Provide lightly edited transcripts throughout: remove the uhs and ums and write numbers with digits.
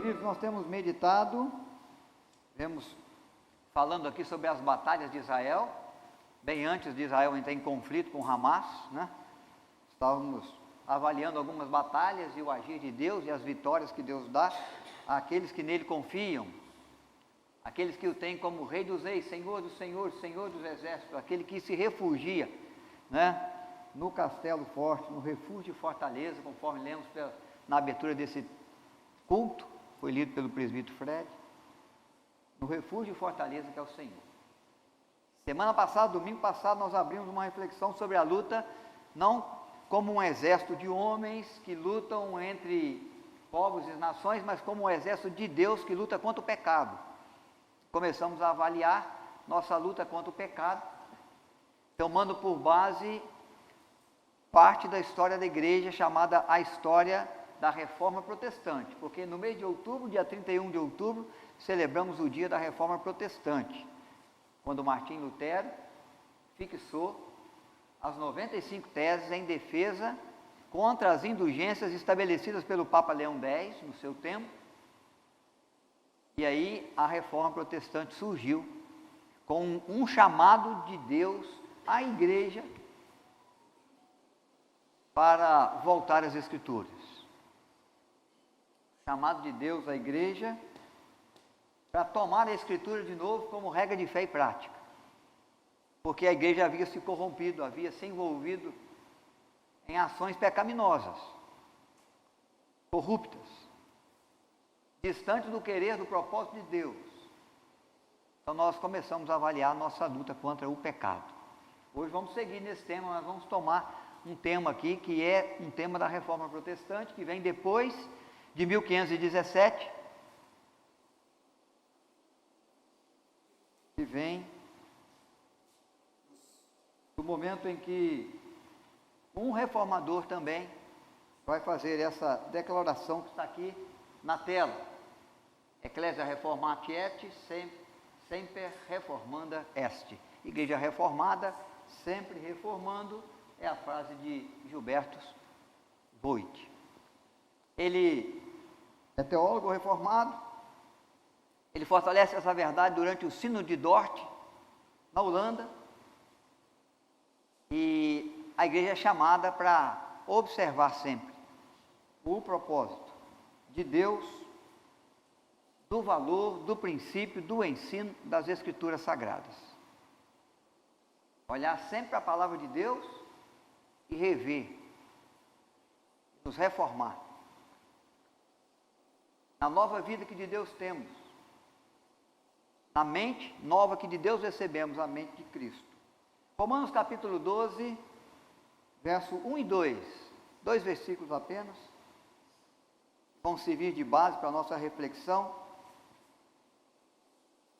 Queridos, nós temos meditado, falando aqui sobre as batalhas de Israel, bem antes de Israel entrar em conflito com Hamas, né? Estávamos avaliando algumas batalhas e o agir de Deus e as vitórias que Deus dá àqueles que nele confiam, aqueles que o têm como Rei dos Reis, Senhor dos Senhores, Senhor dos Exércitos, aquele que se refugia, né, no castelo forte, no refúgio de fortaleza, conforme lemos na abertura desse culto, foi lido pelo presbítero Fred, no refúgio de fortaleza que é o Senhor. Semana passada, domingo passado, nós abrimos uma reflexão sobre a luta, não como um exército de homens que lutam entre povos e nações, mas como um exército de Deus que luta contra o pecado. Começamos a avaliar nossa luta contra o pecado, tomando por base parte da história da igreja, chamada a história da Reforma Protestante, porque no mês de outubro, dia 31 de outubro, celebramos o dia da Reforma Protestante, quando Martim Lutero fixou as 95 teses em defesa contra as indulgências estabelecidas pelo Papa Leão X no seu tempo. E aí a Reforma Protestante surgiu com um chamado de Deus à igreja para voltar às Escrituras. Chamado de Deus à igreja para tomar a Escritura de novo como regra de fé e prática. Porque a igreja havia se corrompido, havia se envolvido em ações pecaminosas, corruptas, distantes do querer, do propósito de Deus. Então nós começamos a avaliar a nossa luta contra o pecado. Hoje vamos seguir nesse tema, nós vamos tomar um tema aqui, que é um tema da Reforma Protestante, que vem depois de 1517, que vem do momento em que um reformador também vai fazer essa declaração que está aqui na tela. Ecclesia Reformata et semper reformanda est. Igreja reformada, sempre reformando, é a frase de Gilberto Voigt. Ele é teólogo reformado, ele fortalece essa verdade durante o Sínodo de Dort, na Holanda, e a igreja é chamada para observar sempre o propósito de Deus, do valor, do princípio, do ensino das Escrituras Sagradas. Olhar sempre para a palavra de Deus e rever, nos reformar. Na nova vida que de Deus temos, na mente nova que de Deus recebemos, a mente de Cristo. Romanos capítulo 12, verso 1 e 2, 2 versículos apenas, vão servir de base para a nossa reflexão.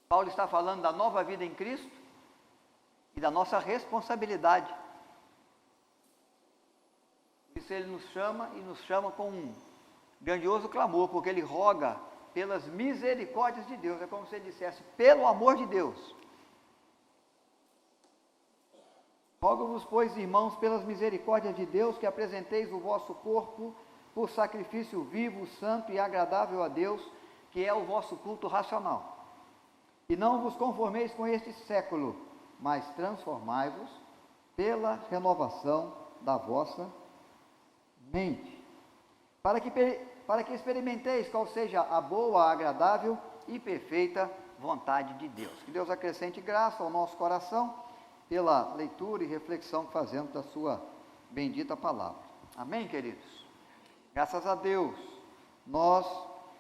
Paulo está falando da nova vida em Cristo e da nossa responsabilidade. Por isso ele nos chama e nos chama com um grandioso clamor, porque ele roga pelas misericórdias de Deus. É como se ele dissesse, pelo amor de Deus. Rogo-vos, pois, irmãos, pelas misericórdias de Deus, que apresenteis o vosso corpo por sacrifício vivo, santo e agradável a Deus, que é o vosso culto racional. E não vos conformeis com este século, mas transformai-vos pela renovação da vossa mente, para que experimenteis qual seja a boa, agradável e perfeita vontade de Deus. Que Deus acrescente graça ao nosso coração, pela leitura e reflexão que fazemos da sua bendita palavra. Amém, queridos? Graças a Deus, nós,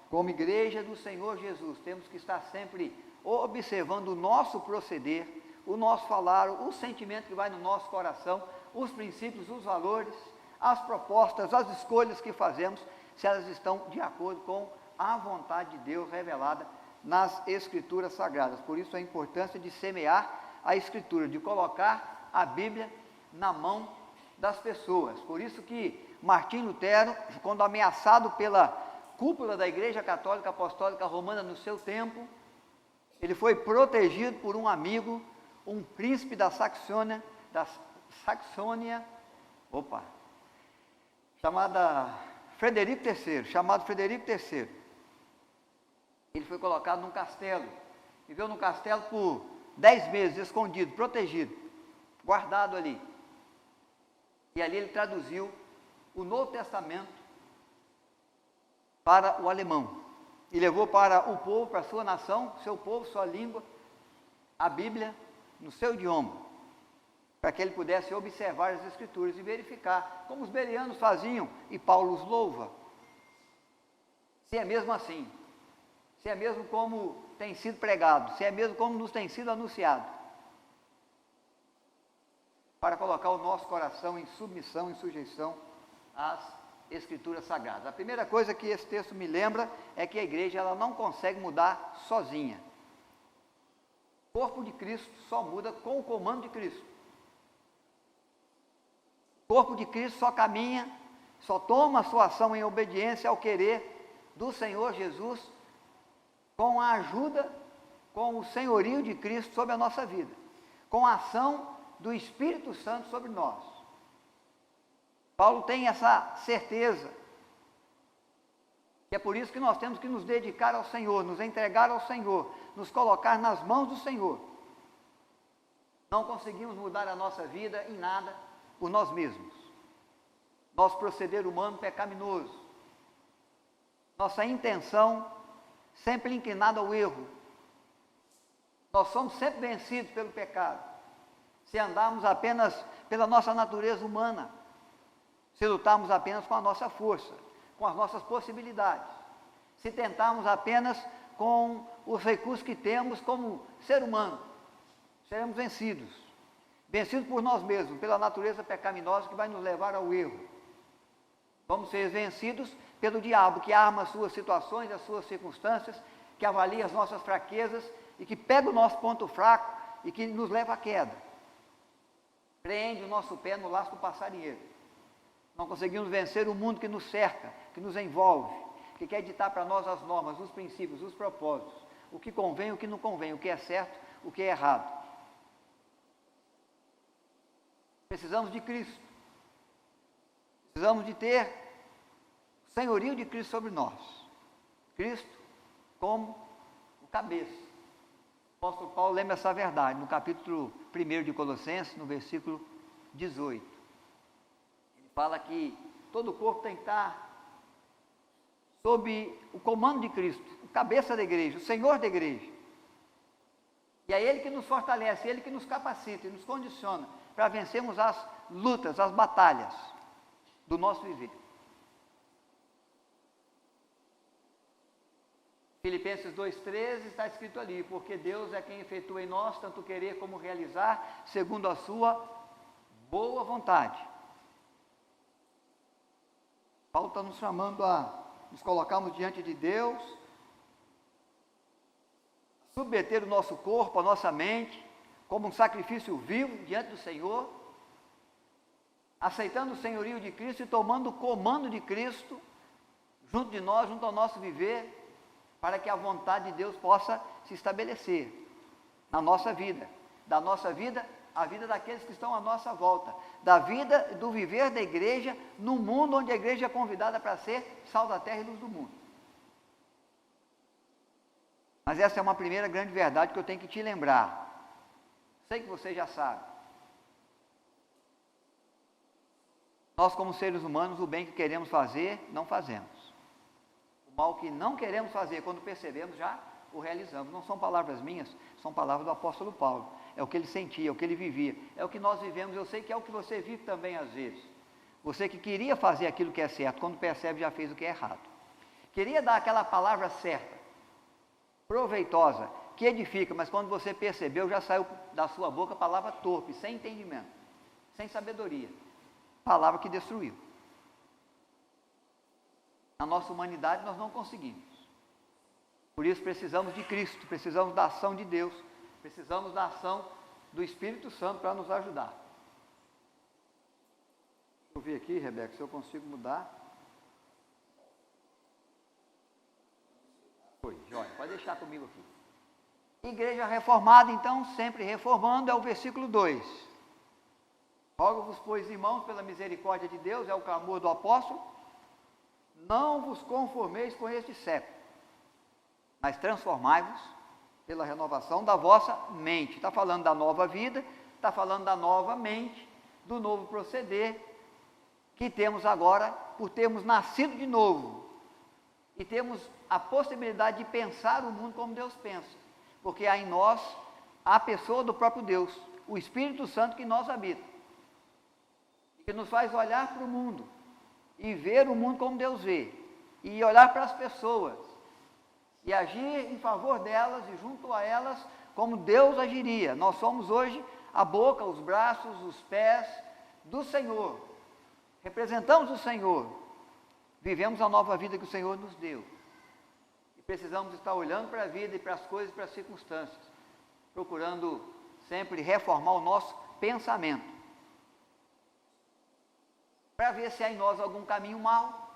como igreja do Senhor Jesus, temos que estar sempre observando o nosso proceder, o nosso falar, o sentimento que vai no nosso coração, os princípios, os valores, as propostas, as escolhas que fazemos, se elas estão de acordo com a vontade de Deus revelada nas Escrituras Sagradas. Por isso a importância de semear a Escritura, de colocar a Bíblia na mão das pessoas. Por isso que Martim Lutero, quando ameaçado pela cúpula da Igreja Católica Apostólica Romana no seu tempo, ele foi protegido por um amigo, um príncipe da Saxônia, chamado Frederico III. Ele foi colocado num castelo, viveu no castelo por 10 meses, escondido, protegido, guardado ali. E ali ele traduziu o Novo Testamento para o alemão. E levou para o povo, para a sua nação, seu povo, sua língua, a Bíblia no seu idioma, para que ele pudesse observar as Escrituras e verificar, como os bereanos faziam, e Paulo os louva, se é mesmo assim, se é mesmo como tem sido pregado, se é mesmo como nos tem sido anunciado, para colocar o nosso coração em submissão, em sujeição às Escrituras Sagradas. A primeira coisa que esse texto me lembra é que a igreja ela não consegue mudar sozinha. O corpo de Cristo só muda com o comando de Cristo. O corpo de Cristo só caminha, só toma a sua ação em obediência ao querer do Senhor Jesus, com a ajuda, com o senhorio de Cristo sobre a nossa vida, com a ação do Espírito Santo sobre nós. Paulo tem essa certeza, que é por isso que nós temos que nos dedicar ao Senhor, nos entregar ao Senhor, nos colocar nas mãos do Senhor. Não conseguimos mudar a nossa vida em nada por nós mesmos. Nosso proceder humano pecaminoso, nossa intenção sempre inclinada ao erro. Nós somos sempre vencidos pelo pecado, se andarmos apenas pela nossa natureza humana, se lutarmos apenas com a nossa força, com as nossas possibilidades, se tentarmos apenas com os recursos que temos como ser humano, seremos vencidos por nós mesmos, pela natureza pecaminosa que vai nos levar ao erro. Vamos ser vencidos pelo diabo, que arma as suas situações, as suas circunstâncias, que avalia as nossas fraquezas e que pega o nosso ponto fraco e que nos leva à queda. Prende o nosso pé no laço do passarinheiro. Não conseguimos vencer o mundo que nos cerca, que nos envolve, que quer ditar para nós as normas, os princípios, os propósitos, o que convém, o que não convém, o que é certo, o que é errado. Precisamos de Cristo. Precisamos de ter o senhorio de Cristo sobre nós. Cristo como o cabeça. O apóstolo Paulo lembra essa verdade no capítulo 1 de Colossenses, no versículo 18. Ele fala que todo o corpo tem que estar sob o comando de Cristo, o cabeça da igreja, o Senhor da igreja. E é Ele que nos fortalece, Ele que nos capacita e nos condiciona para vencermos as lutas, as batalhas do nosso viver. Filipenses 2,13 está escrito ali: porque Deus é quem efetua em nós tanto querer como realizar, segundo a sua boa vontade. Paulo está nos chamando a nos colocarmos diante de Deus, submeter o nosso corpo, a nossa mente, como um sacrifício vivo diante do Senhor, aceitando o senhorio de Cristo e tomando o comando de Cristo junto de nós, junto ao nosso viver, para que a vontade de Deus possa se estabelecer na nossa vida, da nossa vida, a vida daqueles que estão à nossa volta, da vida, do viver da igreja, no mundo onde a igreja é convidada para ser sal da terra e luz do mundo. Mas essa é uma primeira grande verdade que eu tenho que te lembrar. Sei que você já sabe. Nós, como seres humanos, o bem que queremos fazer, não fazemos. O mal que não queremos fazer, quando percebemos, já o realizamos. Não são palavras minhas, são palavras do apóstolo Paulo. É o que ele sentia, é o que ele vivia, é o que nós vivemos. Eu sei que é o que você vive também às vezes. Você que queria fazer aquilo que é certo, quando percebe, já fez o que é errado. Queria dar aquela palavra certa, proveitosa, que edifica, mas quando você percebeu, já saiu da sua boca a palavra torpe, sem entendimento, sem sabedoria. Palavra que destruiu. Na nossa humanidade nós não conseguimos. Por isso precisamos de Cristo, precisamos da ação de Deus, precisamos da ação do Espírito Santo para nos ajudar. Deixa eu ver aqui, Rebeca, se eu consigo mudar. Foi, joia, pode deixar comigo aqui. Igreja reformada, então, sempre reformando, é o versículo 2. Rogo-vos, pois, irmãos, pela misericórdia de Deus, é o clamor do apóstolo, não vos conformeis com este século, mas transformai-vos pela renovação da vossa mente. Está falando da nova vida, está falando da nova mente, do novo proceder que temos agora por termos nascido de novo e temos a possibilidade de pensar o mundo como Deus pensa, porque há em nós a pessoa do próprio Deus, o Espírito Santo que em nós habita, que nos faz olhar para o mundo e ver o mundo como Deus vê, e olhar para as pessoas e agir em favor delas e junto a elas como Deus agiria. Nós somos hoje a boca, os braços, os pés do Senhor, representamos o Senhor, vivemos a nova vida que o Senhor nos deu, e precisamos estar olhando para a vida e para as coisas e para as circunstâncias, procurando sempre reformar o nosso pensamento, para ver se há em nós algum caminho mau,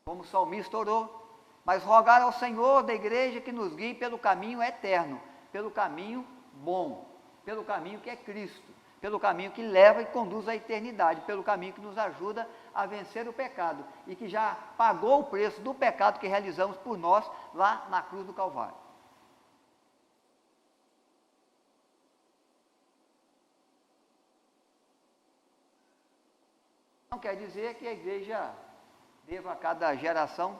como o salmista orou, mas rogar ao Senhor da igreja que nos guie pelo caminho eterno, pelo caminho bom, pelo caminho que é Cristo, pelo caminho que leva e conduz à eternidade, pelo caminho que nos ajuda a vencer o pecado e que já pagou o preço do pecado que realizamos por nós lá na cruz do Calvário. Não quer dizer que a igreja deva a cada geração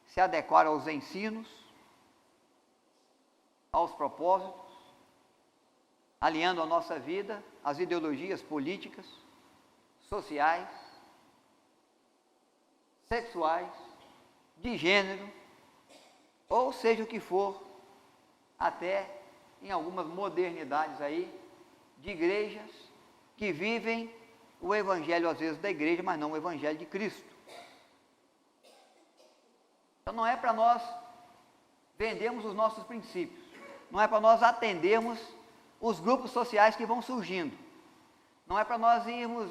se adequar aos ensinos, aos propósitos, alinhando a nossa vida às ideologias políticas, sociais, sexuais, de gênero, ou seja o que for, até em algumas modernidades aí, de igrejas que vivem o evangelho às vezes da igreja, mas não o evangelho de Cristo. Então não é para nós vendermos os nossos princípios, não é para nós atendermos os grupos sociais que vão surgindo, não é para nós irmos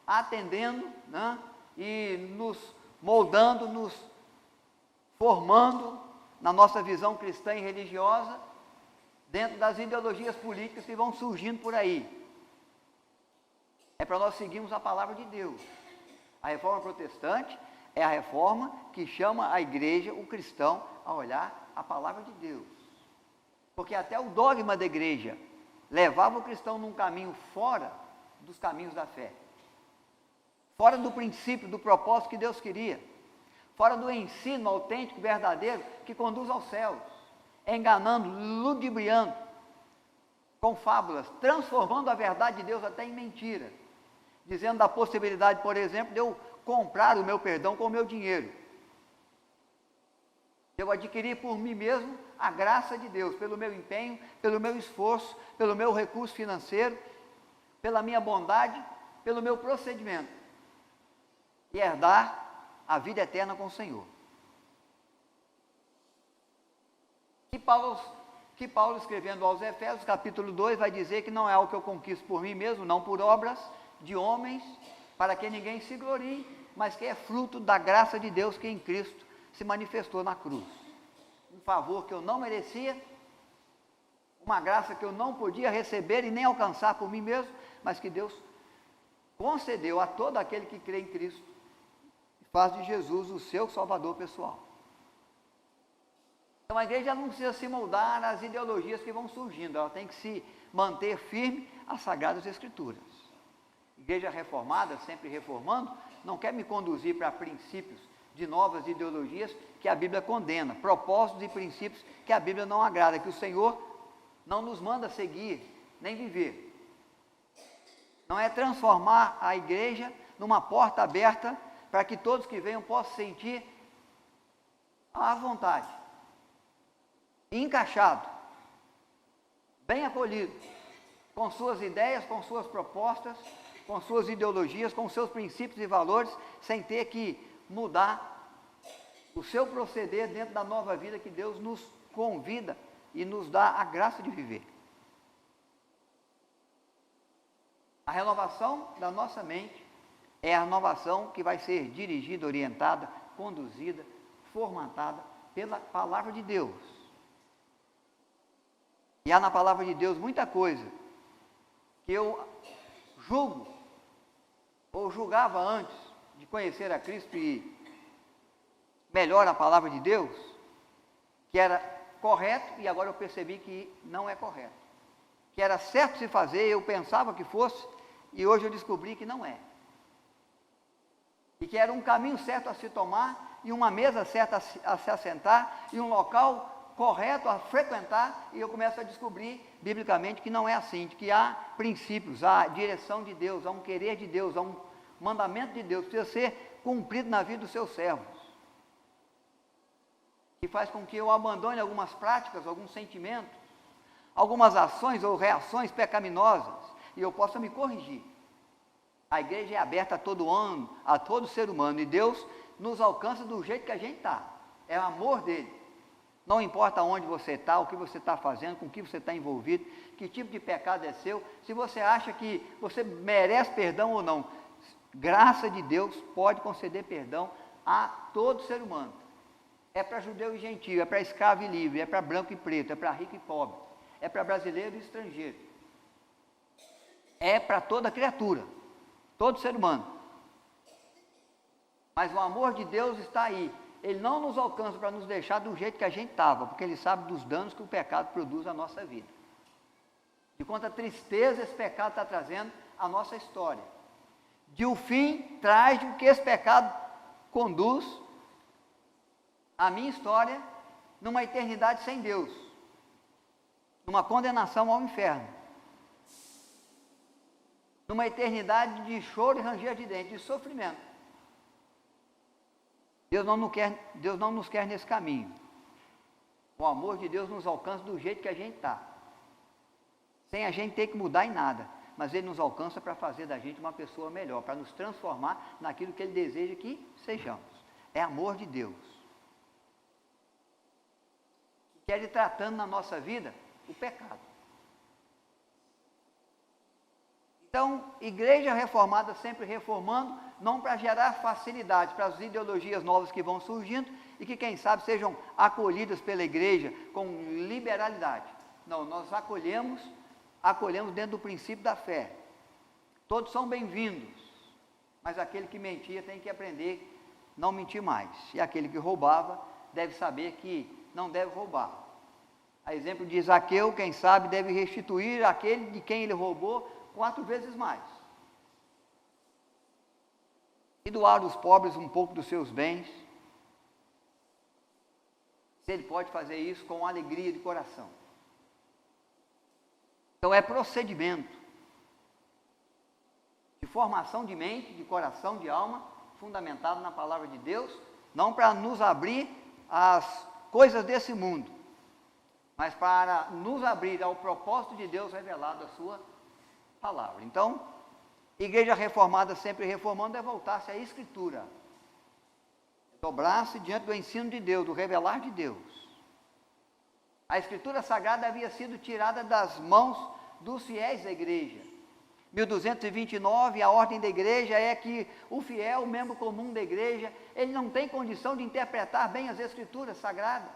atendendo, né, e nos moldando, nos formando na nossa visão cristã e religiosa, dentro das ideologias políticas que vão surgindo por aí. É para nós seguirmos a palavra de Deus. A reforma protestante é a reforma que chama a igreja, o cristão, a olhar a palavra de Deus. Porque até o dogma da igreja levava o cristão num caminho fora dos caminhos da fé, fora do princípio, do propósito que Deus queria, fora do ensino autêntico, verdadeiro, que conduz aos céus, enganando, ludibriando, com fábulas, transformando a verdade de Deus até em mentira, dizendo da possibilidade, por exemplo, de eu comprar o meu perdão com o meu dinheiro, de eu adquirir por mim mesmo a graça de Deus, pelo meu empenho, pelo meu esforço, pelo meu recurso financeiro, pela minha bondade, pelo meu procedimento, e herdar a vida eterna com o Senhor. Que Paulo escrevendo aos Efésios, capítulo 2, vai dizer que não é algo que eu conquisto por mim mesmo, não por obras de homens, para que ninguém se glorie, mas que é fruto da graça de Deus que em Cristo se manifestou na cruz. Um favor que eu não merecia, uma graça que eu não podia receber e nem alcançar por mim mesmo, mas que Deus concedeu a todo aquele que crê em Cristo e faz de Jesus o seu Salvador pessoal. Então a igreja não precisa se moldar às ideologias que vão surgindo, ela tem que se manter firme às Sagradas Escrituras. Igreja reformada, sempre reformando, não quer me conduzir para princípios de novas ideologias que a Bíblia condena, propósitos e princípios que a Bíblia não agrada, que o Senhor não nos manda seguir, nem viver. Não é transformar a igreja numa porta aberta para que todos que venham possam sentir à vontade, encaixado, bem acolhido, com suas ideias, com suas propostas, com suas ideologias, com seus princípios e valores, sem ter que mudar o seu proceder dentro da nova vida que Deus nos convida e nos dá a graça de viver. A renovação da nossa mente é a renovação que vai ser dirigida, orientada, conduzida, formatada pela palavra de Deus. E há na palavra de Deus muita coisa que eu julgo, ou julgava antes de conhecer a Cristo e melhor a palavra de Deus, que era correto e agora eu percebi que não é correto. Que era certo se fazer, eu pensava que fosse, e hoje eu descobri que não é. E que era um caminho certo a se tomar, e uma mesa certa a se assentar, e um local correto a frequentar, e eu começo a descobrir, biblicamente, que não é assim, de que há princípios, há direção de Deus, há um querer de Deus, há um mandamento de Deus, que precisa ser cumprido na vida dos seus servos. Que faz com que eu abandone algumas práticas, alguns sentimentos, algumas ações ou reações pecaminosas, e eu possa me corrigir. A igreja é aberta a todo ano, a todo ser humano, e Deus nos alcança do jeito que a gente está. É o amor dele. Não importa onde você está, o que você está fazendo, com o que você está envolvido, que tipo de pecado é seu, se você acha que você merece perdão ou não. Graça de Deus pode conceder perdão a todo ser humano. É para judeu e gentio, é para escravo e livre, é para branco e preto, é para rico e pobre, é para brasileiro e estrangeiro. É para toda criatura, todo ser humano. Mas o amor de Deus está aí. Ele não nos alcança para nos deixar do jeito que a gente estava, porque Ele sabe dos danos que o pecado produz na nossa vida. De quanta tristeza esse pecado está trazendo à nossa história. De o fim trágico que esse pecado conduz à minha história numa eternidade sem Deus. Numa condenação ao inferno. Numa eternidade de choro e ranger de dentes, de sofrimento. Deus não nos quer nesse caminho. O amor de Deus nos alcança do jeito que a gente está. Sem a gente ter que mudar em nada. Mas Ele nos alcança para fazer da gente uma pessoa melhor, para nos transformar naquilo que Ele deseja que sejamos. É amor de Deus. Que quer ir tratando na nossa vida o pecado. Então, igreja reformada sempre reformando, não para gerar facilidade para as ideologias novas que vão surgindo e que, quem sabe, sejam acolhidas pela igreja com liberalidade. Não, nós acolhemos dentro do princípio da fé. Todos são bem-vindos, mas aquele que mentia tem que aprender a não mentir mais. E aquele que roubava deve saber que não deve roubar. A exemplo de Zaqueu, quem sabe, deve restituir aquele de quem ele roubou 4 vezes mais. E doar aos pobres um pouco dos seus bens. Se ele pode fazer isso com alegria de coração. Então é procedimento de formação de mente, de coração, de alma, fundamentado na palavra de Deus, não para nos abrir às coisas desse mundo, mas para nos abrir ao propósito de Deus revelado à sua palavra. Então, igreja reformada sempre reformando é voltar-se à Escritura, dobrar-se diante do ensino de Deus, do revelar de Deus. A Escritura Sagrada havia sido tirada das mãos dos fiéis da igreja. 1229, a ordem da igreja é que o fiel, o membro comum da igreja, ele não tem condição de interpretar bem as Escrituras Sagradas.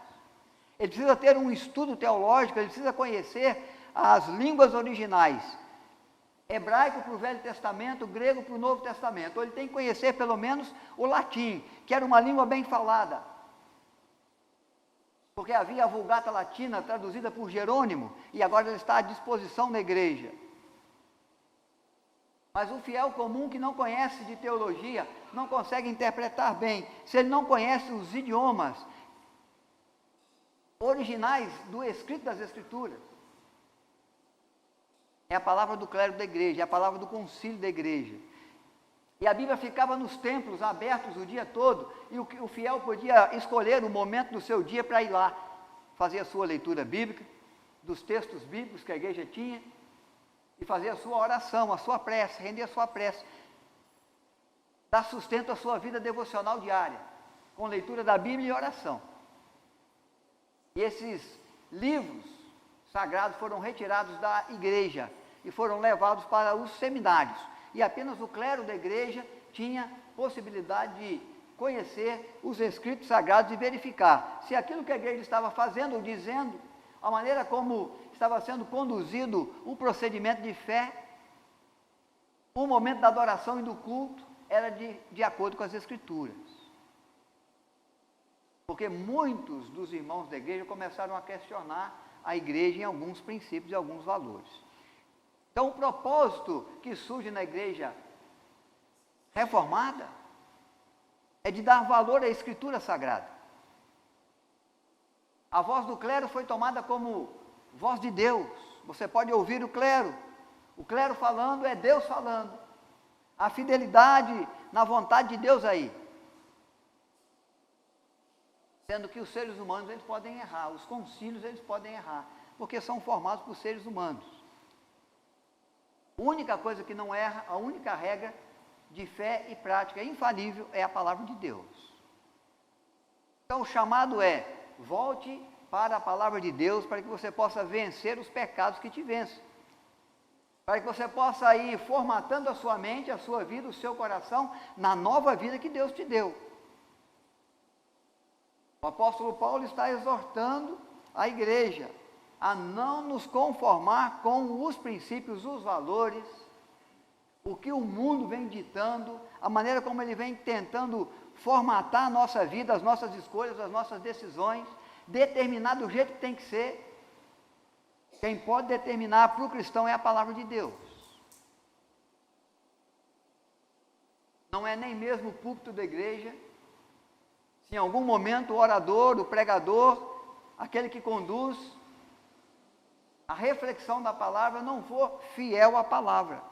Ele precisa ter um estudo teológico, ele precisa conhecer as línguas originais. Hebraico para o Velho Testamento, grego para o Novo Testamento. Ou ele tem que conhecer pelo menos o latim, que era uma língua bem falada. Porque havia a Vulgata Latina traduzida por Jerônimo, e agora ela está à disposição da igreja. Mas o fiel comum que não conhece de teologia, não consegue interpretar bem. Se ele não conhece os idiomas originais do escrito das Escrituras, é a palavra do clero da igreja, é a palavra do concílio da igreja. E a Bíblia ficava nos templos abertos o dia todo, e o fiel podia escolher o momento do seu dia para ir lá, fazer a sua leitura bíblica, dos textos bíblicos que a igreja tinha, e fazer a sua oração, a sua prece, render a sua prece, dar sustento à sua vida devocional diária, com leitura da Bíblia e oração. E esses livros sagrados foram retirados da igreja, e foram levados para os seminários, e apenas o clero da igreja tinha possibilidade de conhecer os escritos sagrados e verificar se aquilo que a igreja estava fazendo ou dizendo, a maneira como estava sendo conduzido o procedimento de fé, o momento da adoração e do culto, era de acordo com as Escrituras. Porque muitos dos irmãos da igreja começaram a questionar a igreja em alguns princípios e alguns valores. Então, o propósito que surge na igreja reformada é de dar valor à Escritura Sagrada. A voz do clero foi tomada como voz de Deus. Você pode ouvir o clero falando é Deus falando. A fidelidade na vontade de Deus aí. Sendo que os seres humanos eles podem errar, os concílios eles podem errar, porque são formados por seres humanos. A única coisa que não erra, a única regra de fé e prática infalível é a palavra de Deus. Então o chamado é, volte para a palavra de Deus para que você possa vencer os pecados que te vencem. Para que você possa ir formatando a sua mente, a sua vida, o seu coração, na nova vida que Deus te deu. O apóstolo Paulo está exortando a igreja a não nos conformar com os princípios, os valores, o que o mundo vem ditando, a maneira como ele vem tentando formatar a nossa vida, as nossas escolhas, as nossas decisões, determinar do jeito que tem que ser. Quem pode determinar para o cristão é a palavra de Deus. Não é nem mesmo o púlpito da igreja. Se em algum momento o orador, o pregador, aquele que conduz a reflexão da palavra não for fiel à palavra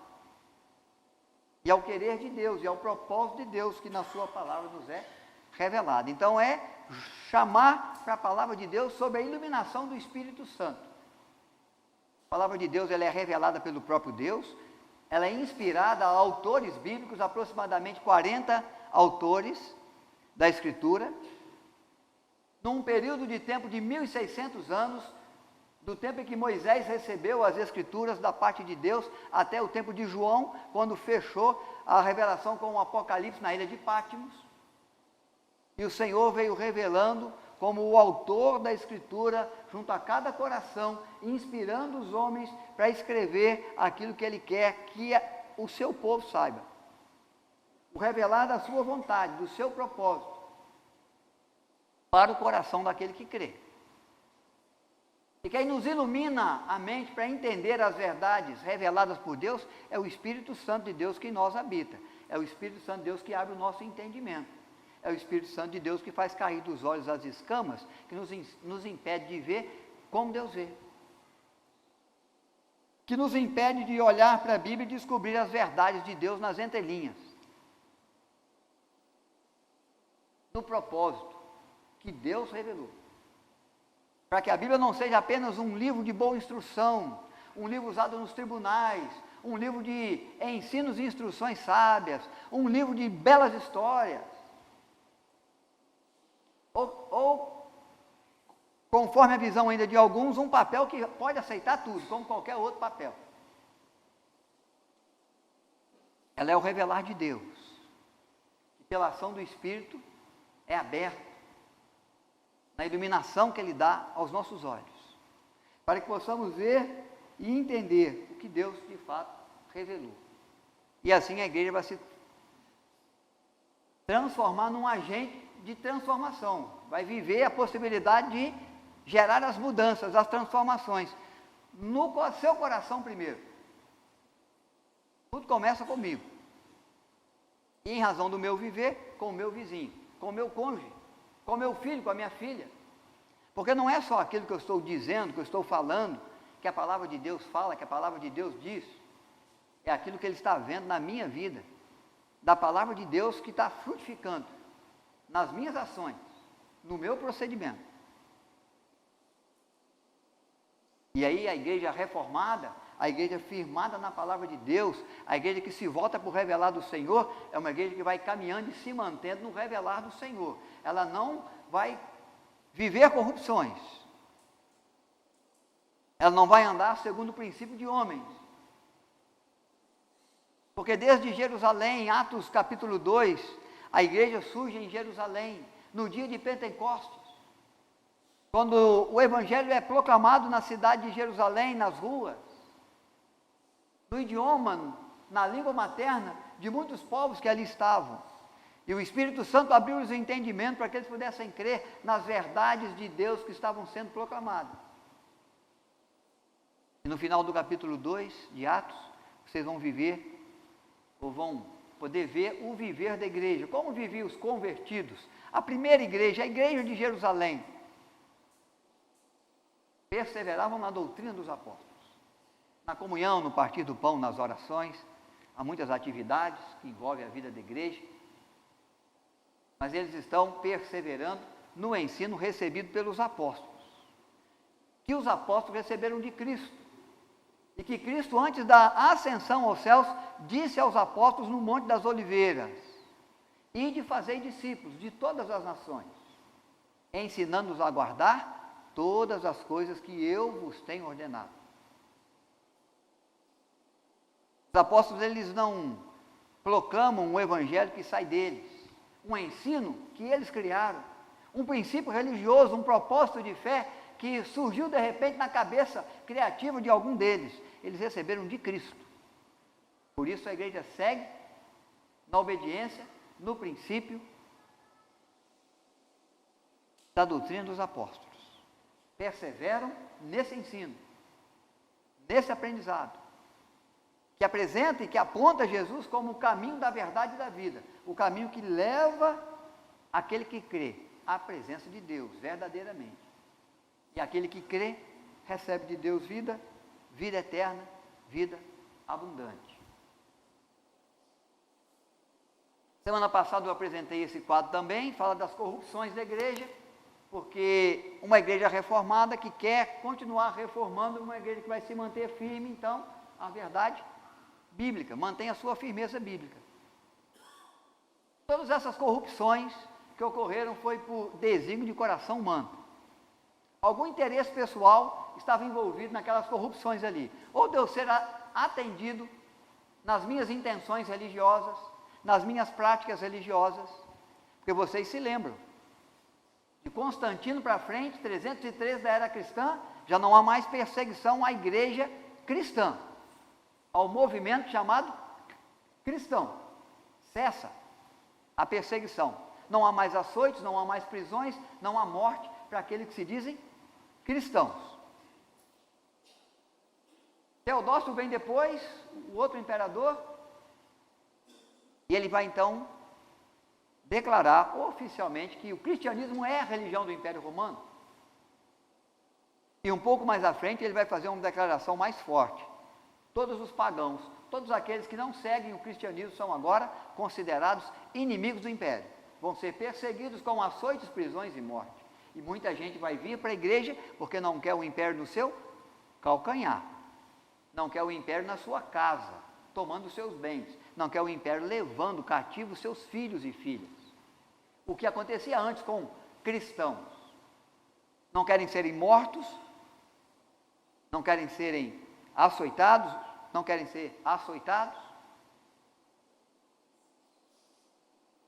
e ao querer de Deus e ao propósito de Deus que na sua palavra nos é revelado. Então é chamar para a palavra de Deus sob a iluminação do Espírito Santo. A palavra de Deus ela é revelada pelo próprio Deus, ela é inspirada a autores bíblicos, aproximadamente 40 autores da Escritura, num período de tempo de 1.600 anos, do tempo em que Moisés recebeu as Escrituras da parte de Deus, até o tempo de João, quando fechou a revelação com o Apocalipse na ilha de Patmos, e o Senhor veio revelando como o autor da Escritura, junto a cada coração, inspirando os homens para escrever aquilo que Ele quer que o seu povo saiba. O revelar da sua vontade, do seu propósito, para o coração daquele que crê. E quem nos ilumina a mente para entender as verdades reveladas por Deus é o Espírito Santo de Deus que em nós habita. É o Espírito Santo de Deus que abre o nosso entendimento. É o Espírito Santo de Deus que faz cair dos olhos as escamas, que nos impede de ver como Deus vê. Que nos impede de olhar para a Bíblia e descobrir as verdades de Deus nas entrelinhas. No propósito que Deus revelou. Para que a Bíblia não seja apenas um livro de boa instrução, um livro usado nos tribunais, um livro de ensinos e instruções sábias, um livro de belas histórias. Ou, conforme a visão ainda de alguns, um papel que pode aceitar tudo, como qualquer outro papel. Ela é o revelar de Deus, que pela ação do Espírito é aberto, na iluminação que Ele dá aos nossos olhos, para que possamos ver e entender o que Deus de fato revelou. E assim a igreja vai se transformar num agente de transformação, vai viver a possibilidade de gerar as mudanças, as transformações, no seu coração primeiro. Tudo começa comigo, e em razão do meu viver, com o meu vizinho, com o meu cônjuge, com o meu filho, com a minha filha. Porque não é só aquilo que eu estou dizendo, que eu estou falando, que a palavra de Deus fala, que a palavra de Deus diz. É aquilo que Ele está vendo na minha vida, da palavra de Deus que está frutificando nas minhas ações, no meu procedimento. E aí a igreja reformada, a igreja firmada na palavra de Deus, a igreja que se volta para o revelar do Senhor, é uma igreja que vai caminhando e se mantendo no revelar do Senhor. Ela não vai viver corrupções. Ela não vai andar segundo o princípio de homens. Porque desde Jerusalém, em Atos capítulo 2, a igreja surge em Jerusalém, no dia de Pentecostes. Quando o Evangelho é proclamado na cidade de Jerusalém, nas ruas, no idioma, na língua materna de muitos povos que ali estavam. E o Espírito Santo abriu-lhes o entendimento para que eles pudessem crer nas verdades de Deus que estavam sendo proclamadas. E no final do capítulo 2 de Atos, vocês vão viver, ou vão poder ver o viver da igreja, como viviam os convertidos. A primeira igreja, a igreja de Jerusalém, perseveravam na doutrina dos apóstolos, na comunhão, no partir do pão, nas orações. Há muitas atividades que envolvem a vida da igreja, mas eles estão perseverando no ensino recebido pelos apóstolos, que os apóstolos receberam de Cristo, e que Cristo, antes da ascensão aos céus, disse aos apóstolos no Monte das Oliveiras: ide fazer discípulos de todas as nações, ensinando-os a guardar todas as coisas que eu vos tenho ordenado. Os apóstolos, eles não proclamam um evangelho que sai deles, um ensino que eles criaram, um princípio religioso, um propósito de fé que surgiu de repente na cabeça criativa de algum deles. Eles receberam de Cristo. Por isso a igreja segue na obediência, no princípio da doutrina dos apóstolos. Perseveram nesse ensino, nesse aprendizado, que apresenta e que aponta Jesus como o caminho da verdade e da vida, o caminho que leva aquele que crê à presença de Deus verdadeiramente. E aquele que crê recebe de Deus vida, vida eterna, vida abundante. Semana passada eu apresentei esse quadro também, fala das corrupções da igreja, porque uma igreja reformada que quer continuar reformando, uma igreja que vai se manter firme, então, a verdade bíblica, mantém a sua firmeza bíblica. Todas essas corrupções que ocorreram foi por desígnio de coração humano. Algum interesse pessoal estava envolvido naquelas corrupções ali. Ou de eu ser atendido nas minhas intenções religiosas, nas minhas práticas religiosas, porque vocês se lembram, de Constantino para frente, 303 da era cristã, já não há mais perseguição à igreja cristã, ao movimento chamado cristão. Cessa a perseguição. Não há mais açoites, não há mais prisões, não há morte para aqueles que se dizem cristãos. Teodócio vem depois, o outro imperador, e ele vai então declarar oficialmente que o cristianismo é a religião do Império Romano. E um pouco mais à frente ele vai fazer uma declaração mais forte. Todos os pagãos, todos aqueles que não seguem o cristianismo são agora considerados inimigos do Império. Vão ser perseguidos com açoites, prisões e morte. E muita gente vai vir para a igreja porque não quer o Império no seu calcanhar. Não quer o Império na sua casa, tomando os seus bens. Não quer o Império levando cativos seus filhos e filhas. O que acontecia antes com cristãos. Não querem serem mortos, não querem serem açoitados, não querem ser açoitados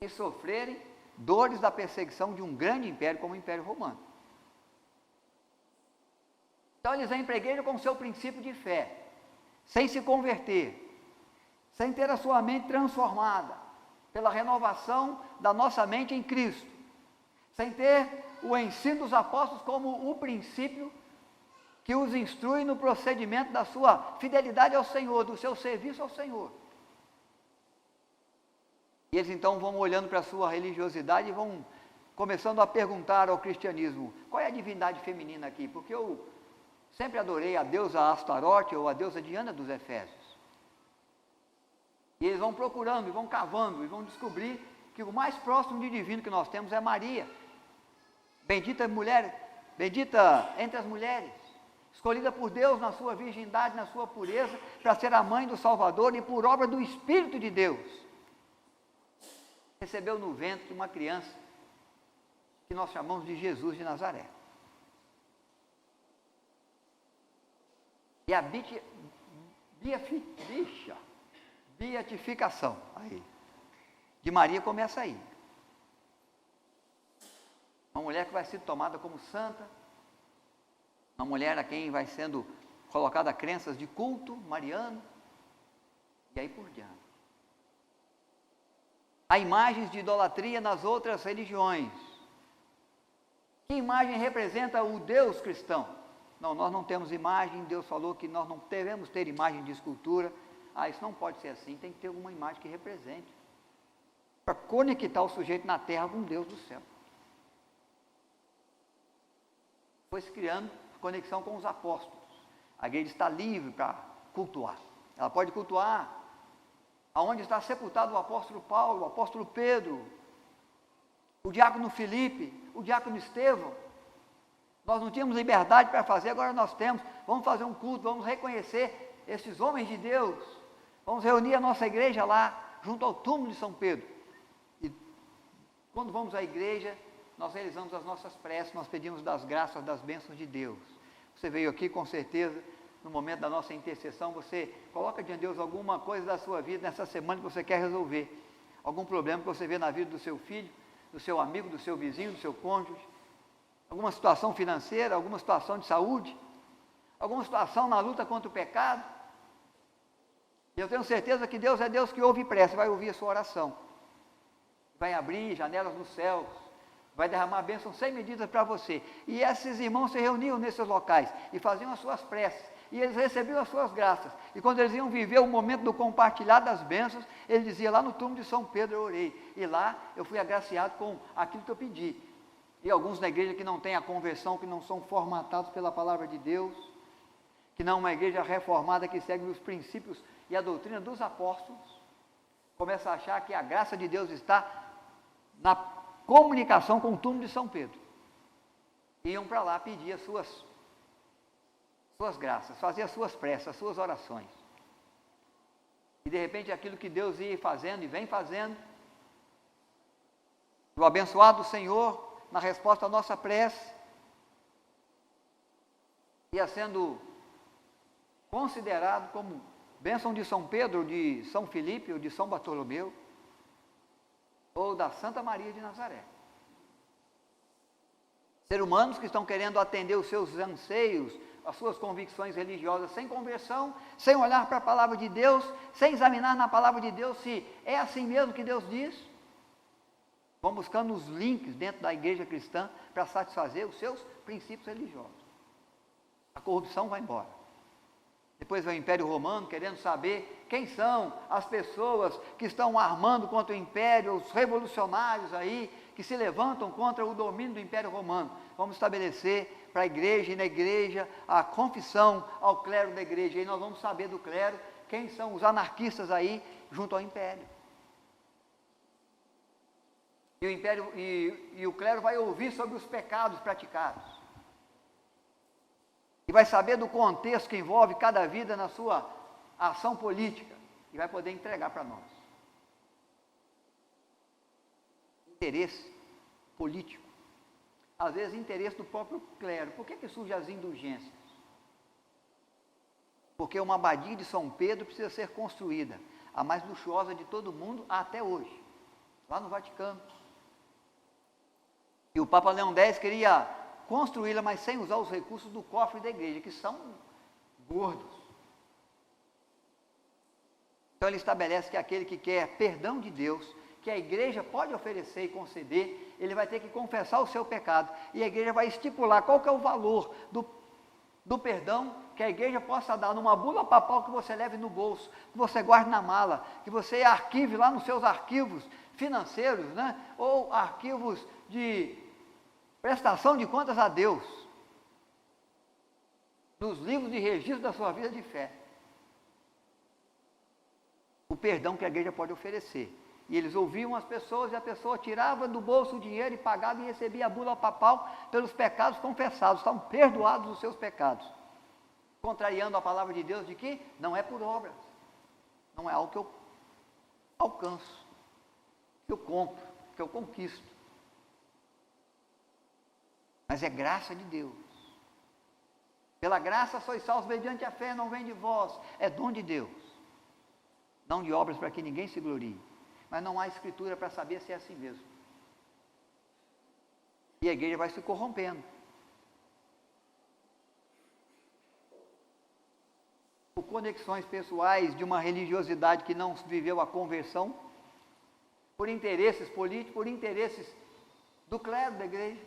e sofrerem dores da perseguição de um grande império como o Império Romano. Então eles vêm para a igreja com o seu princípio de fé, sem se converter, sem ter a sua mente transformada pela renovação da nossa mente em Cristo, sem ter o ensino dos apóstolos como o princípio que os instrui no procedimento da sua fidelidade ao Senhor, do seu serviço ao Senhor. E eles então vão olhando para a sua religiosidade e vão começando a perguntar ao cristianismo: qual é a divindade feminina aqui? Porque eu sempre adorei a deusa Astarote ou a deusa Diana dos Efésios. E eles vão procurando, e vão cavando, e vão descobrir que o mais próximo de divino que nós temos é Maria, bendita mulher, bendita entre as mulheres, escolhida por Deus na sua virgindade, na sua pureza, para ser a mãe do Salvador e por obra do Espírito de Deus. Recebeu no ventre uma criança que nós chamamos de Jesus de Nazaré. E a beatificação aí, de Maria começa aí. Uma mulher que vai ser tomada como santa, uma mulher a quem vai sendo colocada crenças de culto mariano, e aí por diante. Há imagens de idolatria nas outras religiões. Que imagem representa o Deus cristão? Não, nós não temos imagem, Deus falou que nós não devemos ter imagem de escultura. Isso não pode ser assim, tem que ter alguma imagem que represente, para conectar o sujeito na terra com Deus do céu. Foi se criando conexão com os apóstolos. A igreja está livre para cultuar. Ela pode cultuar aonde está sepultado o apóstolo Paulo, o apóstolo Pedro, o diácono Filipe, o diácono Estevão. Nós não tínhamos liberdade para fazer, agora nós temos. Vamos fazer um culto, vamos reconhecer esses homens de Deus. Vamos reunir a nossa igreja lá, junto ao túmulo de São Pedro. E quando vamos à igreja, nós realizamos as nossas preces, nós pedimos das graças, das bênçãos de Deus. Você veio aqui, com certeza, no momento da nossa intercessão, você coloca diante de Deus alguma coisa da sua vida, nessa semana que você quer resolver. Algum problema que você vê na vida do seu filho, do seu amigo, do seu vizinho, do seu cônjuge. Alguma situação financeira, alguma situação de saúde, alguma situação na luta contra o pecado. E eu tenho certeza que Deus é Deus que ouve prece, vai ouvir a sua oração. Vai abrir janelas nos céus, vai derramar bênçãos sem medidas para você. E esses irmãos se reuniam nesses locais e faziam as suas preces. E eles recebiam as suas graças. E quando eles iam viver o momento do compartilhar das bênçãos, ele dizia, lá no túmulo de São Pedro eu orei. E lá eu fui agraciado com aquilo que eu pedi. E alguns na igreja que não têm a conversão, que não são formatados pela palavra de Deus, que não é uma igreja reformada que segue os princípios e a doutrina dos apóstolos, começa a achar que a graça de Deus está na comunicação com o túmulo de São Pedro. Iam para lá pedir as suas graças, fazer as suas preces, as suas orações. E de repente aquilo que Deus ia fazendo e vem fazendo, o abençoado Senhor, na resposta à nossa prece, ia sendo considerado como bênção de São Pedro, de São Filipe, ou de São Bartolomeu, ou da Santa Maria de Nazaré. Seres humanos que estão querendo atender os seus anseios, as suas convicções religiosas, sem conversão, sem olhar para a palavra de Deus, sem examinar na palavra de Deus se é assim mesmo que Deus diz. Vão buscando os links dentro da igreja cristã para satisfazer os seus princípios religiosos. A corrupção vai embora. Depois vem o Império Romano, querendo saber quem são as pessoas que estão armando contra o Império, os revolucionários aí, que se levantam contra o domínio do Império Romano. Vamos estabelecer para a igreja e na igreja a confissão ao clero da igreja. E aí nós vamos saber do clero quem são os anarquistas aí junto ao Império. E o Império e o clero vai ouvir sobre os pecados praticados. E vai saber do contexto que envolve cada vida na sua ação política. E vai poder entregar para nós. Interesse político. Às vezes interesse do próprio clero. Por que surgem as indulgências? Porque uma abadia de São Pedro precisa ser construída, a mais luxuosa de todo mundo até hoje, lá no Vaticano. E o Papa Leão X queria construí-la, mas sem usar os recursos do cofre da igreja, que são gordos. Então ele estabelece que aquele que quer perdão de Deus, que a igreja pode oferecer e conceder, ele vai ter que confessar o seu pecado. E a igreja vai estipular qual que é o valor do perdão que a igreja possa dar numa bula papal que você leve no bolso, que você guarde na mala, que você arquive lá nos seus arquivos financeiros, né? Ou arquivos de prestação de contas a Deus, nos livros de registro da sua vida de fé. O perdão que a igreja pode oferecer. E eles ouviam as pessoas e a pessoa tirava do bolso o dinheiro e pagava e recebia a bula papal pelos pecados confessados. Estavam perdoados os seus pecados. Contrariando a palavra de Deus de que não é por obras. Não é algo que eu alcanço, que eu compro, que eu conquisto. Mas é graça de Deus. Pela graça sois salvos mediante a fé, não vem de vós. É dom de Deus. Não de obras para que ninguém se glorie. Mas não há escritura para saber se é assim mesmo. E a igreja vai se corrompendo. Por conexões pessoais de uma religiosidade que não viveu a conversão, por interesses políticos, por interesses do clero da igreja.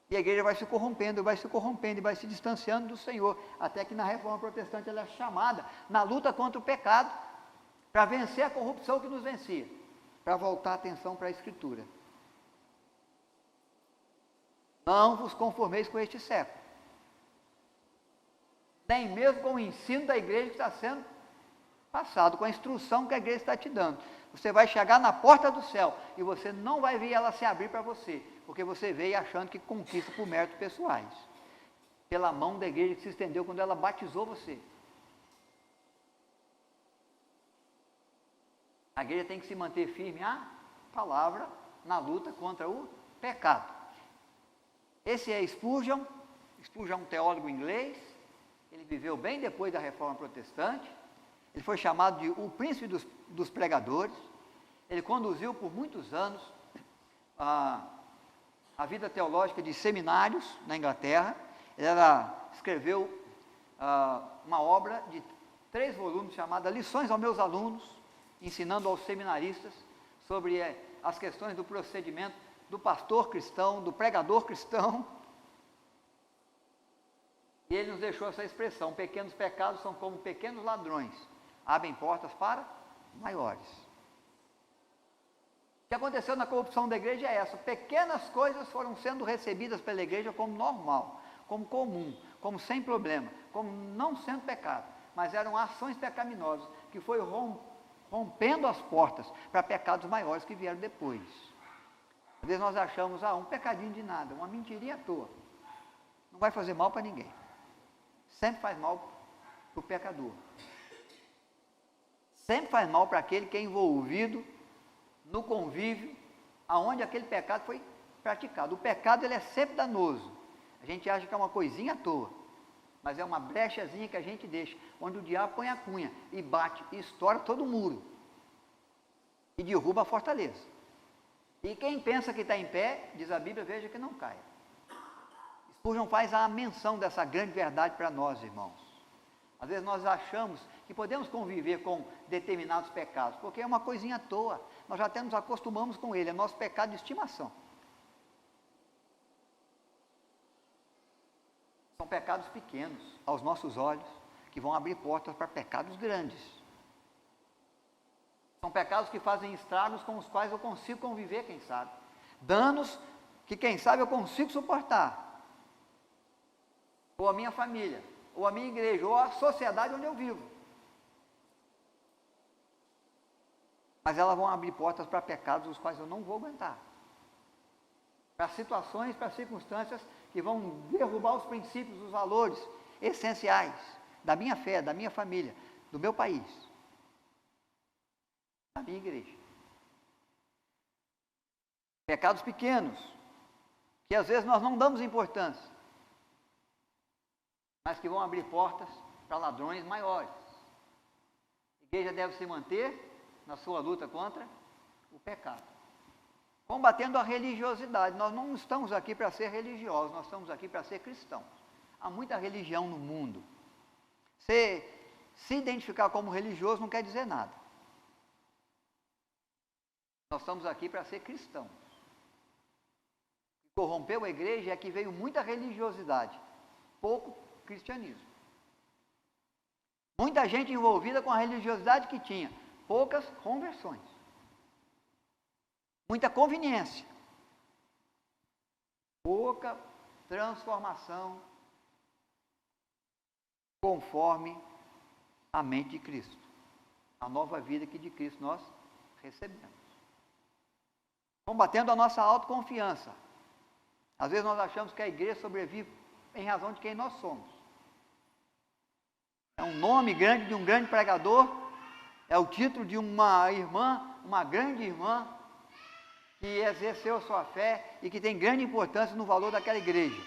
E a igreja vai se corrompendo, e vai se distanciando do Senhor, até que na Reforma Protestante ela é chamada na luta contra o pecado, para vencer a corrupção que nos vencia, para voltar a atenção para a Escritura. Não vos conformeis com este século, nem mesmo com o ensino da igreja que está sendo passado, com a instrução que a igreja está te dando. Você vai chegar na porta do céu e você não vai ver ela se abrir para você, porque você veio achando que conquista por méritos pessoais, pela mão da igreja que se estendeu quando ela batizou você. A igreja tem que se manter firme à palavra na luta contra o pecado. Esse é Spurgeon é um teólogo inglês. Ele viveu bem depois da Reforma Protestante. Ele foi chamado de o príncipe dos pregadores. Ele conduziu por muitos anos a vida teológica de seminários na Inglaterra. Ele escreveu uma obra de 3 volumes chamada Lições aos Meus Alunos, ensinando aos seminaristas sobre as questões do procedimento do pastor cristão, do pregador cristão. E ele nos deixou essa expressão: pequenos pecados são como pequenos ladrões, abrem portas para maiores. O que aconteceu na corrupção da igreja é essa: pequenas coisas foram sendo recebidas pela igreja como normal, como comum, como sem problema, como não sendo pecado, mas eram ações pecaminosas que foi rompendo as portas para pecados maiores que vieram depois. Às vezes nós achamos, um pecadinho de nada, uma mentirinha à toa, não vai fazer mal para ninguém. Sempre faz mal para o pecador. Sempre faz mal para aquele que é envolvido no convívio aonde aquele pecado foi praticado. O pecado, ele é sempre danoso. A gente acha que é uma coisinha à toa, mas é uma brechazinha que a gente deixa, onde o diabo põe a cunha e bate e estoura todo o muro e derruba a fortaleza. E quem pensa que está em pé, diz a Bíblia, veja que não cai. Spurgeon faz a menção dessa grande verdade para nós, irmãos. Às vezes nós achamos que podemos conviver com determinados pecados, porque é uma coisinha à toa, nós já até nos acostumamos com ele, é nosso pecado de estimação. São pecados pequenos aos nossos olhos, que vão abrir portas para pecados grandes. São pecados que fazem estragos com os quais eu consigo conviver, quem sabe. Danos que, quem sabe, eu consigo suportar. Ou a minha família, ou a minha igreja, ou a sociedade onde eu vivo. Mas elas vão abrir portas para pecados os quais eu não vou aguentar. Para situações, para circunstâncias que vão derrubar os princípios, os valores essenciais da minha fé, da minha família, do meu país, da minha igreja. Pecados pequenos, que às vezes nós não damos importância, mas que vão abrir portas para ladrões maiores. A igreja deve se manter na sua luta contra o pecado, combatendo a religiosidade. Nós não estamos aqui para ser religiosos, nós estamos aqui para ser cristãos. Há muita religião no mundo. Se identificar como religioso não quer dizer nada. Nós estamos aqui para ser cristãos. O que corrompeu a igreja é que veio muita religiosidade, pouco cristianismo. Muita gente envolvida com a religiosidade que tinha, poucas conversões. Muita conveniência, pouca transformação conforme a mente de Cristo, a nova vida que de Cristo nós recebemos. Combatendo a nossa autoconfiança. Às vezes nós achamos que a igreja sobrevive em razão de quem nós somos. É um nome grande de um grande pregador, é o título de uma irmã, uma grande irmã, que exerceu sua fé e que tem grande importância no valor daquela igreja.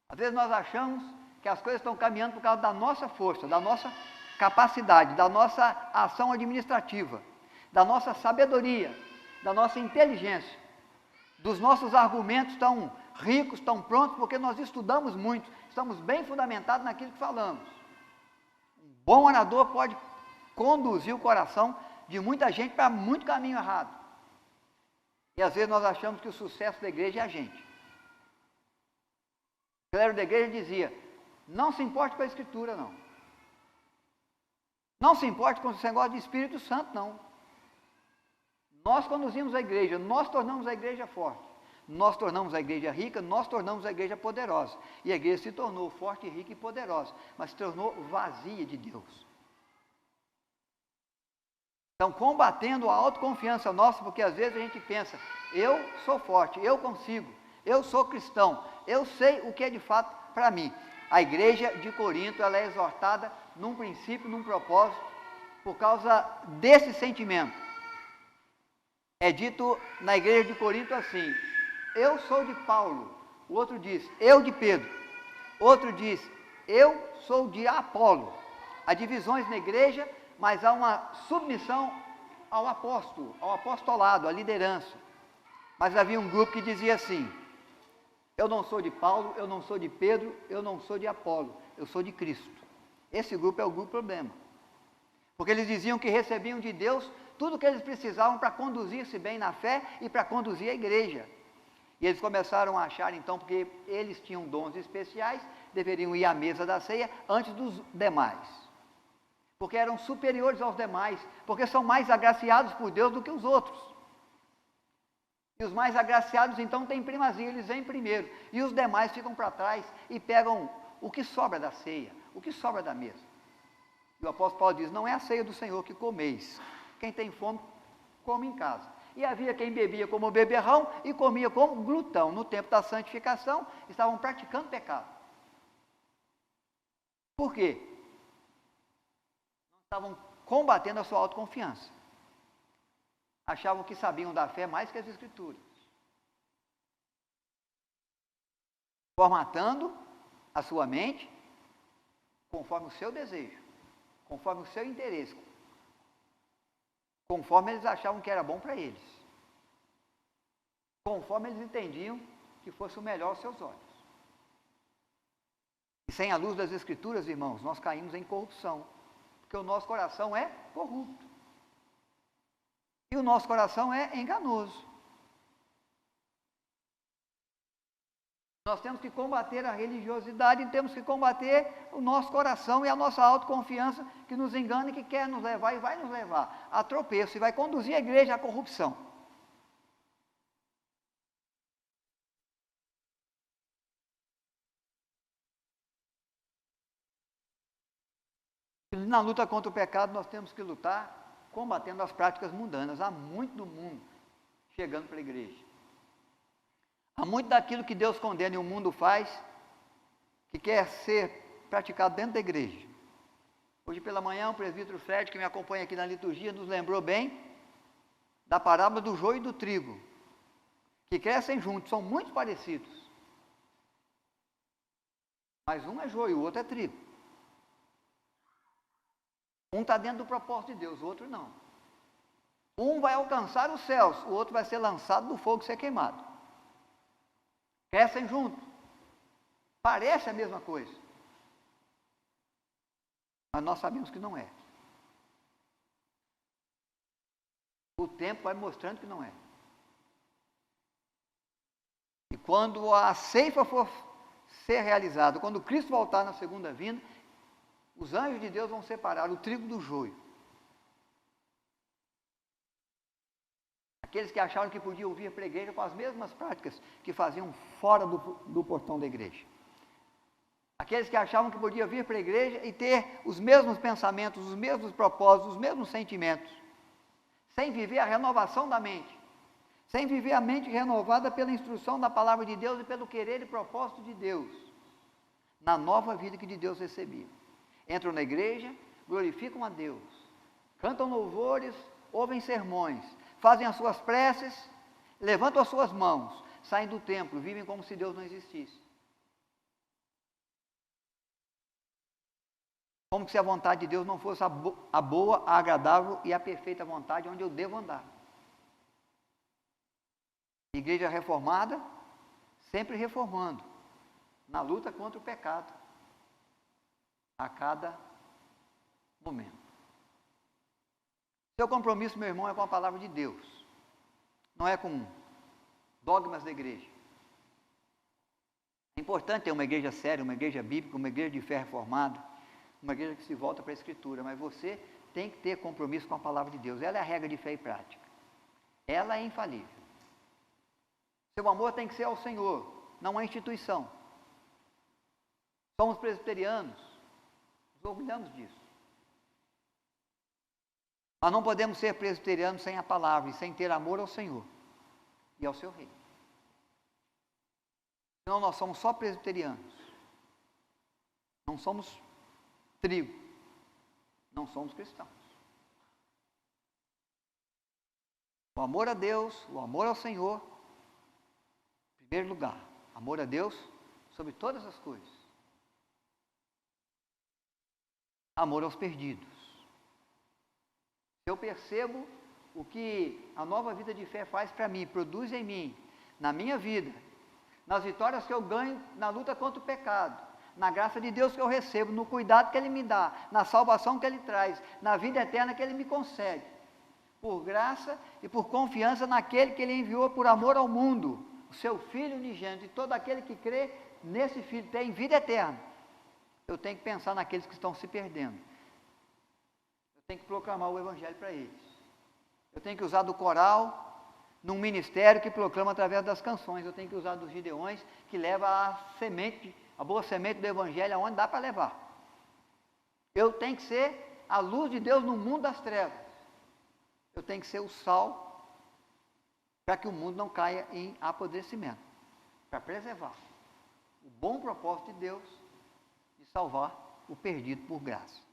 Às vezes nós achamos que as coisas estão caminhando por causa da nossa força, da nossa capacidade, da nossa ação administrativa, da nossa sabedoria, da nossa inteligência, dos nossos argumentos tão ricos, tão prontos, porque nós estudamos muito, estamos bem fundamentados naquilo que falamos. Um bom orador pode conduzir o coração de muita gente para muito caminho errado. E às vezes nós achamos que o sucesso da igreja é a gente. O clero da igreja dizia, não se importe com a escritura, não. Não se importe com esse negócio de Espírito Santo, não. Nós conduzimos a igreja, nós tornamos a igreja forte. Nós tornamos a igreja rica, nós tornamos a igreja poderosa. E a igreja se tornou forte, rica e poderosa, mas se tornou vazia de Deus. Então, combatendo a autoconfiança nossa, porque às vezes a gente pensa, eu sou forte, eu consigo, eu sou cristão, eu sei o que é de fato para mim. A igreja de Corinto, ela é exortada num princípio, num propósito, por causa desse sentimento. É dito na igreja de Corinto assim, eu sou de Paulo, o outro diz, eu de Pedro, outro diz, eu sou de Apolo. Há divisões na igreja, mas há uma submissão ao apóstolo, ao apostolado, à liderança. Mas havia um grupo que dizia assim, eu não sou de Paulo, eu não sou de Pedro, eu não sou de Apolo, eu sou de Cristo. Esse grupo é o grupo problema. Porque eles diziam que recebiam de Deus tudo o que eles precisavam para conduzir-se bem na fé e para conduzir a igreja. E eles começaram a achar então, porque eles tinham dons especiais, deveriam ir à mesa da ceia antes dos demais. Porque eram superiores aos demais, porque são mais agraciados por Deus do que os outros. E os mais agraciados então têm primazia, eles vêm primeiro. E os demais ficam para trás e pegam o que sobra da ceia, o que sobra da mesa. E o apóstolo Paulo diz, não é a ceia do Senhor que comeis. Quem tem fome, come em casa. E havia quem bebia como beberrão e comia como glutão. No tempo da santificação, estavam praticando pecado. Por quê? Não estavam combatendo a sua autoconfiança. Achavam que sabiam da fé mais que as Escrituras. Formatando a sua mente conforme o seu desejo, conforme o seu interesse, conforme eles achavam que era bom para eles, conforme eles entendiam que fosse o melhor aos seus olhos. E sem a luz das Escrituras, irmãos, nós caímos em corrupção, porque o nosso coração é corrupto. E o nosso coração é enganoso. Nós temos que combater a religiosidade e temos que combater o nosso coração e a nossa autoconfiança que nos engana e que quer nos levar e vai nos levar a tropeço e vai conduzir a igreja à corrupção. Na luta contra o pecado nós temos que lutar combatendo as práticas mundanas. Há muito do mundo chegando para a igreja. Há muito daquilo que Deus condena e o mundo faz, que quer ser praticado dentro da igreja. Hoje pela manhã o presbítero Fred, que me acompanha aqui na liturgia, nos lembrou bem da parábola do joio e do trigo, que crescem juntos, são muito parecidos. Mas um é joio, o outro é trigo. Um está dentro do propósito de Deus, o outro não. Um vai alcançar os céus, o outro vai ser lançado no fogo e ser queimado. Crescem juntos. Parece a mesma coisa. Mas nós sabemos que não é. O tempo vai mostrando que não é. E quando a ceifa for ser realizada, quando Cristo voltar na segunda vinda, os anjos de Deus vão separar o trigo do joio. Aqueles que acharam que podiam vir para a igreja com as mesmas práticas que faziam fora do portão da igreja. Aqueles que achavam que podiam vir para a igreja e ter os mesmos pensamentos, os mesmos propósitos, os mesmos sentimentos, sem viver a renovação da mente, sem viver a mente renovada pela instrução da palavra de Deus e pelo querer e propósito de Deus, na nova vida que de Deus recebia. Entram na igreja, glorificam a Deus, cantam louvores, ouvem sermões, fazem as suas preces, levantam as suas mãos, saem do templo, vivem como se Deus não existisse. Como se a vontade de Deus não fosse a boa, a agradável e a perfeita vontade onde eu devo andar. Igreja reformada, sempre reformando, na luta contra o pecado, a cada momento. Seu compromisso, meu irmão, é com a palavra de Deus, não é com dogmas da igreja. É importante ter uma igreja séria, uma igreja bíblica, uma igreja de fé reformada, uma igreja que se volta para a Escritura, mas você tem que ter compromisso com a palavra de Deus. Ela é a regra de fé e prática. Ela é infalível. Seu amor tem que ser ao Senhor, não à instituição. Somos presbiterianos, nos orgulhamos disso. Mas não podemos ser presbiterianos sem a palavra e sem ter amor ao Senhor e ao seu reino. Senão nós somos só presbiterianos. Não somos trigo. Não somos cristãos. O amor a Deus, o amor ao Senhor, em primeiro lugar. Amor a Deus sobre todas as coisas. Amor aos perdidos. Eu percebo o que a nova vida de fé faz para mim, produz em mim, na minha vida, nas vitórias que eu ganho na luta contra o pecado, na graça de Deus que eu recebo, no cuidado que Ele me dá, na salvação que Ele traz, na vida eterna que Ele me concede, por graça e por confiança naquele que Ele enviou por amor ao mundo, o seu Filho unigênito, e todo aquele que crê nesse Filho tem vida eterna. Eu tenho que pensar naqueles que estão se perdendo. Eu tenho que proclamar o Evangelho para eles. Eu tenho que usar do coral, num ministério que proclama através das canções. Eu tenho que usar dos gideões, que leva a semente, a boa semente do Evangelho, aonde dá para levar. Eu tenho que ser a luz de Deus no mundo das trevas. Eu tenho que ser o sal, para que o mundo não caia em apodrecimento, para preservar o bom propósito de Deus de salvar o perdido por graça.